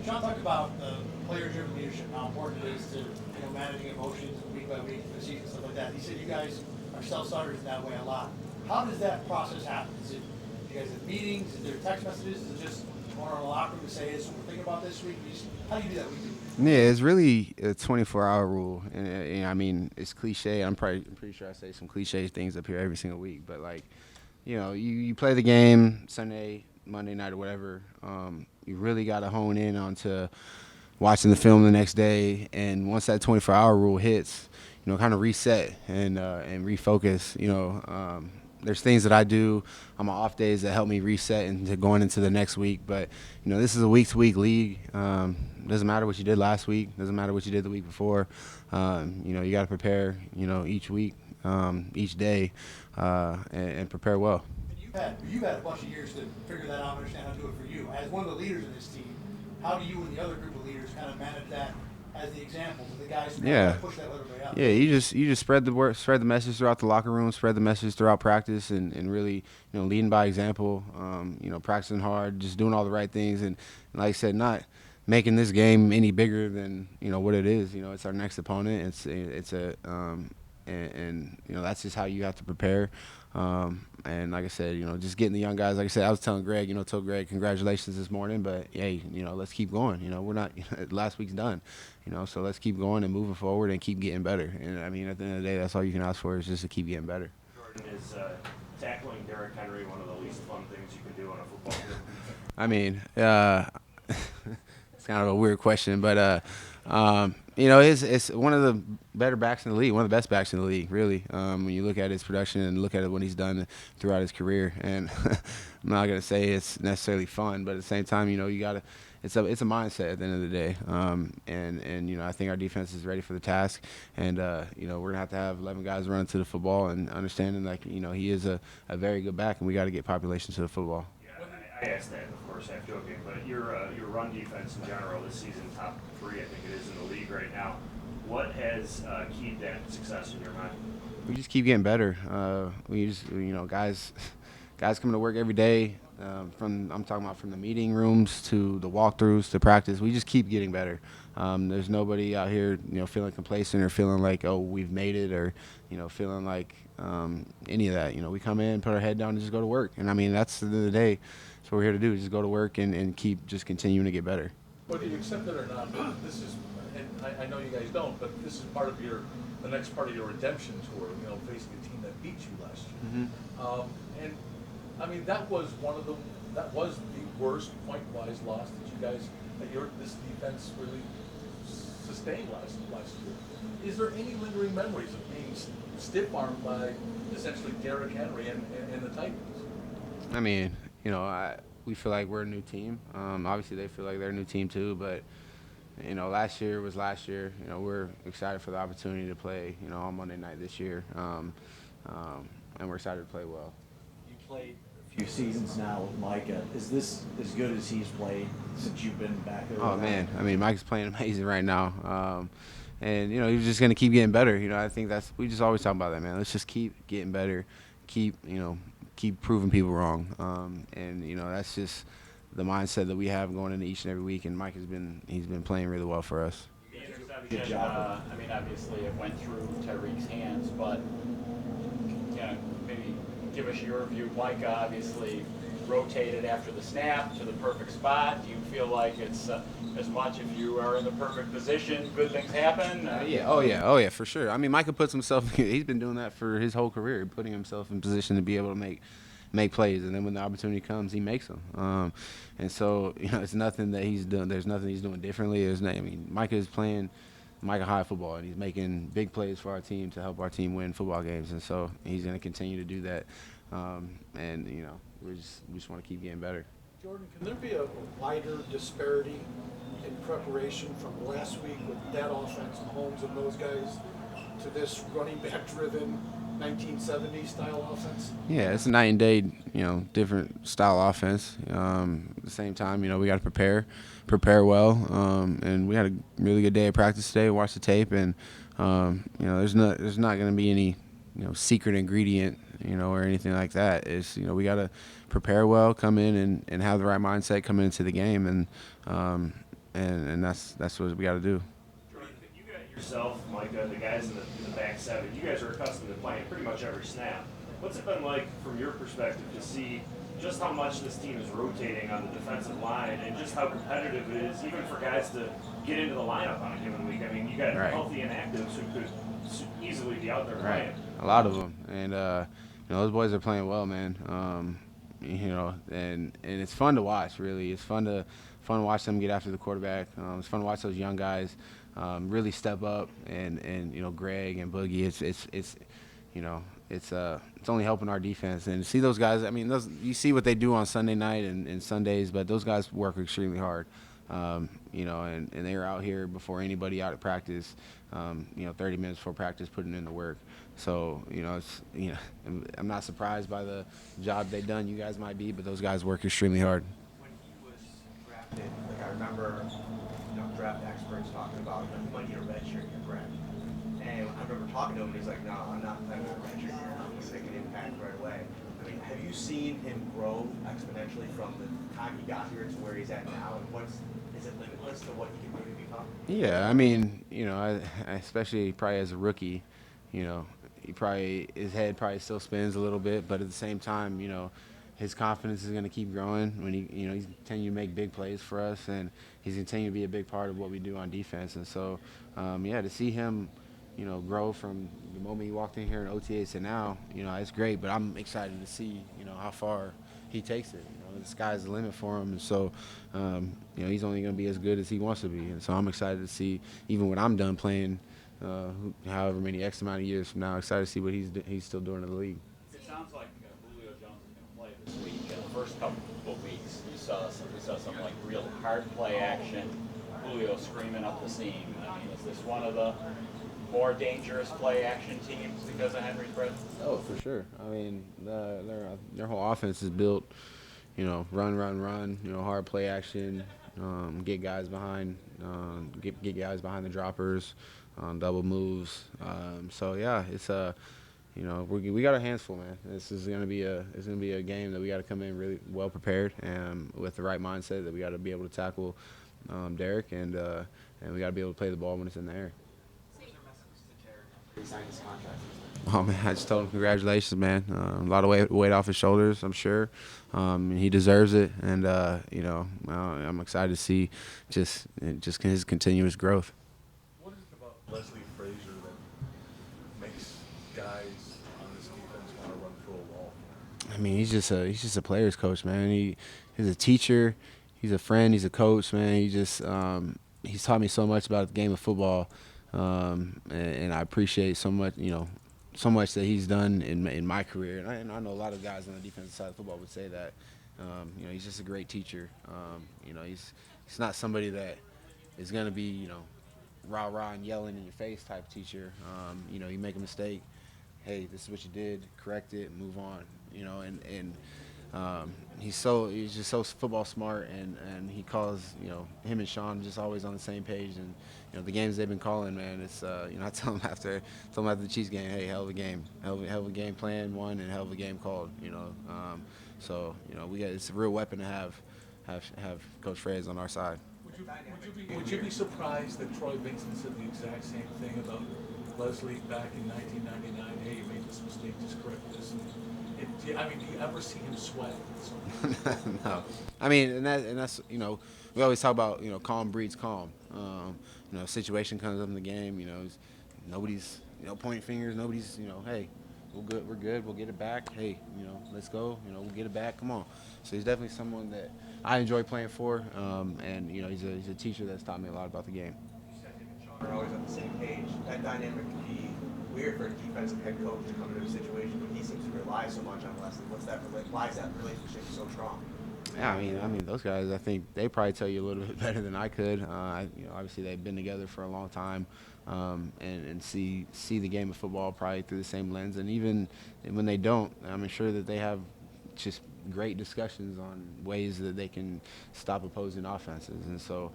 Sean talked about player-driven leadership, how important it is to managing emotions week by week through the season, stuff like that. He said you guys are self-starters in that way a lot. How does that process happen? Is it you guys have meetings? Is there text messages? Is it just going on the locker room to say, "Hey, so we're thinking about this week"? How do you do that week? Yeah, it's really a 24-hour rule, and I mean it's cliche. I'm pretty sure I say some cliche things up here every single week, but like, you play the game Sunday, Monday night, or whatever. You really got to hone in onto watching the film the next day, and once that 24-hour rule hits, kind of reset and refocus. There's things that I do on my off days that help me reset into going into the next week. But this is a week-to-week league. Doesn't matter what you did last week. Doesn't matter what you did the week before. You got to prepare. Each week, each day, and prepare well. You've had a bunch of years to figure that out and understand how to do it for you. As one of the leaders of this team, how do you and the other group of leaders kind of manage that as the example to the guys who push that other way out? Yeah, you just spread the word, spread the message throughout the locker room, spread the message throughout practice, and really leading by example. Practicing hard, just doing all the right things, and like I said, not making this game any bigger than what it is. It's our next opponent. It's a and that's just how you have to prepare. And like I said, just getting the young guys. Like I said, I was telling Greg, told Greg congratulations this morning, but hey, let's keep going. We're not last week's done. So let's keep going and moving forward and keep getting better. And I mean, at the end of the day, that's all you can ask for is just to keep getting better. Jordan, is tackling Derrick Henry one of the least fun things you can do on a football field? I mean, it's kind of a weird question, but it's one of the better backs in the league, one of the best backs in the league, really. When you look at his production and look at what he's done throughout his career, and I'm not gonna say it's necessarily fun, but at the same time, you gotta. It's a mindset at the end of the day, and I think our defense is ready for the task, and we're gonna have 11 guys running to the football and understanding he is a very good back, and we got to get population to the football. I asked that, of course, half joking, but your run defense in general this season, top 3, I think it is in the league right now. What has keyed that success in your mind? We just keep getting better. We just, guys coming to work every day. I'm talking about from the meeting rooms to the walkthroughs to practice. We just keep getting better. There's nobody out here, feeling complacent or feeling like, oh, we've made it, or feeling like any of that. We come in, put our head down, and just go to work. And I mean, that's the end of the day. That's what we're here to do. Just go to work and keep just continuing to get better. Whether you accept it or not, this is, and I know you guys don't, but this is part of the next part of your redemption tour. Facing a team that beat you last year. Mm-hmm. And I mean, that was the worst point-wise loss that this defense really sustained last year. Is there any lingering memories of being stiff-armed by essentially Derrick Henry and the Titans? I mean, we feel like we're a new team. Obviously, they feel like they're a new team too. But last year was last year. We're excited for the opportunity to play, on Monday night this year, and we're excited to play well. You played a few seasons now with Micah. Is this as good as he's played since you've been back there? Oh man, I mean, Mike's playing amazing right now. And he's just gonna keep getting better. I think we just always talk about that, man. Let's just keep getting better, keep proving people wrong. And that's just the mindset that we have going into each and every week. And Mike he's been playing really well for us. Good job. I mean, obviously it went through Tyreek's hands, but maybe give us your view. Micah obviously rotated after the snap to the perfect spot. Do you feel like it's as much if you are in the perfect position, good things happen? Yeah. Oh yeah, for sure. I mean, Micah puts himself. He's been doing that for his whole career, putting himself in position to be able to make plays, and then when the opportunity comes, he makes them. And so it's nothing that he's doing. There's nothing he's doing differently. Micah is playing Micah Hyde football, and he's making big plays for our team to help our team win football games, and so he's going to continue to do that. And we just want to keep getting better. Jordan, can there be a wider disparity in preparation from last week with that offense, Mahomes and those guys, to this running back driven 1970s style offense? Yeah, it's a night and day, different style offense. At the same time, we got to prepare well. And we had a really good day of practice today. Watched the tape, and there's not going to be any secret ingredient, or anything like that. It's we got to prepare well, come in and have the right mindset coming into the game, and and that's what we got to do. Jordan, you got yourself, Micah, the guys in the back seven. You guys are accustomed to playing pretty much every snap. What's it been like from your perspective to see just how much this team is rotating on the defensive line and just how competitive it is, even for guys to get into the lineup on a given week? I mean, you got Right. healthy inactives who could easily be out there playing. A lot of them, and those boys are playing well, man. And it's fun to watch. Really, it's fun to watch them get after the quarterback. It's fun to watch those young guys really step up, and Greg and Boogie. It's only helping our defense, and to see those guys. I mean, you see what they do on Sunday night and Sundays, but those guys work extremely hard. And they were out here before anybody out at practice. 30 minutes before practice, putting in the work. So I'm not surprised by the job they've done. You guys might be, but those guys work extremely hard. When he was drafted, like I remember, draft experts talking about he might need a red shirt here, correct? And I remember talking to him, and he's like, "No, I'm not playing with a red shirt here. I'm going to make an impact right away." I mean, have you seen him grow exponentially from the time he got here to where he's at now? And is it limitless to what he can maybe become? Yeah, I mean, I especially probably as a rookie, his head probably still spins a little bit, but at the same time, his confidence is going to keep growing when he's continuing to make big plays for us, and he's continuing to be a big part of what we do on defense. And so, to see him, grow from the moment he walked in here in OTAs to now, it's great. But I'm excited to see, how far he takes it. The sky's the limit for him, and so he's only going to be as good as he wants to be. And so I'm excited to see, even when I'm done playing, however many X amount of years from now, excited to see what he's still doing in the league. It sounds like Julio Jones is going to play this week. In the first couple of weeks, we saw some like real hard play action. Julio screaming up the seam. I mean, is this one of the more dangerous play action teams because of Henry's presence? Oh, for sure. I mean, their whole offense is built, run, hard play action, get guys behind the droppers, double moves. So yeah, it's we got our hands full, man. This is gonna be a game that we got to come in really well prepared and with the right mindset that we got to be able to tackle Derrick and we got to be able to play the ball when it's in the air. He signed his contract. Oh man, I just told him congratulations, man. A lot of weight off his shoulders, I'm sure. And he deserves it, and I'm excited to see just his continuous growth. What is it about Leslie Frazier that makes guys on this defense want to run through a wall? I mean, he's just a player's coach, man. He's a teacher, he's a friend, he's a coach, man. He's taught me so much about the game of football, and I appreciate so much that he's done in my career. And I know a lot of guys on the defensive side of football would say that. He's just a great teacher. He's not somebody that is going to be, rah-rah and yelling in your face type teacher. You make a mistake, hey, this is what you did, correct it, move on. He's just so football smart, and he calls, him and Sean just always on the same page. And the games they've been calling, man, it's I tell them after the Chiefs game, hey, hell of a game, hell of a game plan, won, and hell of a game called. It's a real weapon to have Coach Frez on our side. Would you be surprised that Troy Vincent said the exact same thing about Leslie back in 1999? Hey, you made this mistake, just correct this. Do you ever see him sweat? No, I mean, and that's we always talk about calm breeds calm. Situation comes up in the game. Nobody's pointing fingers. Nobody's hey, we're good. We'll get it back. Hey, let's go. We'll get it back. Come on. So he's definitely someone that I enjoy playing for. And he's a teacher that's taught me a lot about the game. You said him and Sean are always on the same page. That dynamic can be weird for a defensive head coach to come into a situation, but he seems to rely so much on Leslie. Why is that relationship so strong? Yeah, I mean, those guys, I think they probably tell you a little bit better than I could. Obviously they've been together for a long time, and see the game of football probably through the same lens. And even when they don't, I'm sure that they have just great discussions on ways that they can stop opposing offenses. And so,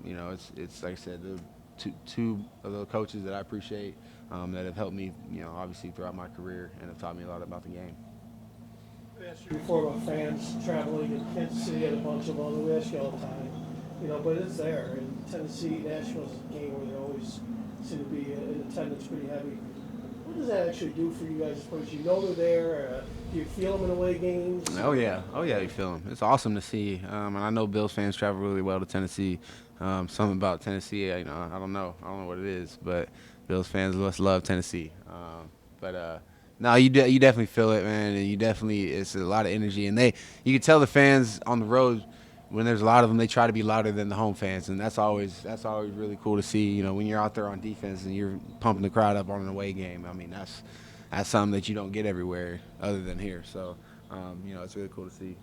it's like I said, the two of the coaches that I appreciate that have helped me, obviously throughout my career and have taught me a lot about the game. We asked you before about fans traveling in Kansas City, had a bunch of them. We ask you all the time. but it's there. And Tennessee Nationals is a game where they always seem to be in attendance pretty heavy. What does that actually do for you guys as players? You know they're there. Do you feel them in away games? Oh yeah, you feel them. It's awesome to see, and I know Bills fans travel really well to Tennessee. Something about Tennessee, I don't know what it is, but Bills fans must love Tennessee. No, you definitely feel it, man, and it's a lot of energy, and you can tell the fans on the road when there's a lot of them, they try to be louder than the home fans, and that's always really cool to see. When you're out there on defense and you're pumping the crowd up on an away game. I mean, that's something that you don't get everywhere other than here. So, it's really cool to see.